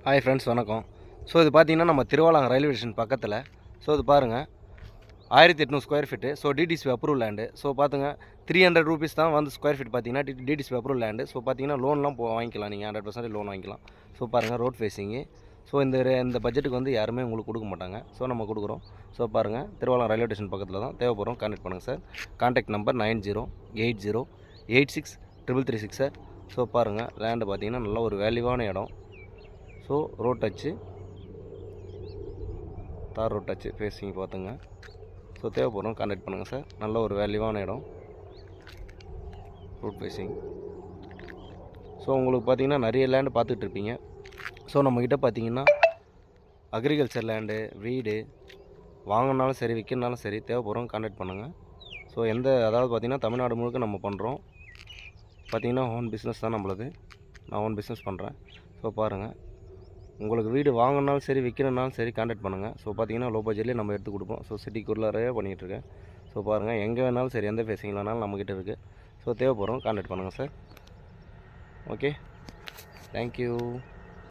Hi friends, வணக்கம். So இது பார்த்தீங்கன்னா நம்ம திருவாலங்கம் ரயில்வே ஸ்டேஷன் பக்கத்தில். ஸோ இது பாருங்கள், 1800 square feet. So DTCP approval land. So பார்த்துங்க, 300 ரூபீஸ் தான் வந்து ஸ்கொயர் ஃபீட் பார்த்தீங்கன்னா டிடிசிபி அப்ரூவல் லேண்டு. ஸோ பார்த்தீங்கன்னா லோன்லாம் வாங்கிக்கலாம், நீங்கள் 100% லோன் வாங்கிக்கலாம். ஸோ பாருங்கள், ரோட் ஃபேஸிங்கு. ஸோ இந்த பட்ஜெட்டுக்கு வந்து யாருமே உங்களுக்கு கொடுக்க மாட்டாங்க. ஸோ நம்ம கொடுக்குறோம். ஸோ பாருங்கள், திருவாலங்கம் ரயில்வே ஸ்டேஷன் பக்கத்தில் தான். தேவைப்படுறோம், கான்டாக்ட் பண்ணுங்கள் sir. Contact number 9080863336 sir. So பாருங்கள், லேண்டு பார்த்தீங்கன்னா நல்ல ஒரு வேல்யூவான இடம். ஸோ ரோட் டச்சு, தார் ரோட் டச்சு ஃபேஸிங் பார்த்துங்க. ஸோ தேவைப்படுறோம், கான்டாக்ட் பண்ணுங்கள் சார். நல்ல ஒரு வேல்யூவான இடம், ரோட் ஃபேஸிங். ஸோ உங்களுக்கு பார்த்தீங்கன்னா நிறைய லேண்டு பார்த்துட்டு இருப்பீங்க. ஸோ நம்மக்கிட்ட பார்த்தீங்கன்னா அக்ரிகல்ச்சர் லேண்டு, வீடு வாங்கினாலும் சரி, விற்கிறனாலும் சரி, தேவைப்படுறோம், கான்டாக்ட் பண்ணுங்கள். ஸோ அதாவது பார்த்திங்கன்னா தமிழ்நாடு முழுக்க நம்ம பண்ணுறோம். பார்த்திங்கன்னா ஓன் பிஸ்னஸ் தான் நம்மளது. நான் ஓன் பிஸ்னஸ் பண்ணுறேன். ஸோ பாருங்கள், உங்களுக்கு வீடு வாங்கினாலும் சரி, விற்கிறனாலும் சரி, கான்டாக்ட் பண்ணுங்கள். ஸோ பார்த்தீங்கன்னா லோ பட்ஜெட்லேயே நம்ம எடுத்து கொடுப்போம். ஸோ சிட்டிக்குள்ளாரே பண்ணிகிட்ருக்கேன். ஸோ பாருங்கள், எங்கே வேணாலும் சரி, எந்த ஃபேஸிங் வேணாலும் நம்மக்கிட்ட இருக்குது. ஸோ தேவைப்படுறோம், கான்டாக்ட் பண்ணுங்கள் சார். Okay, thank you.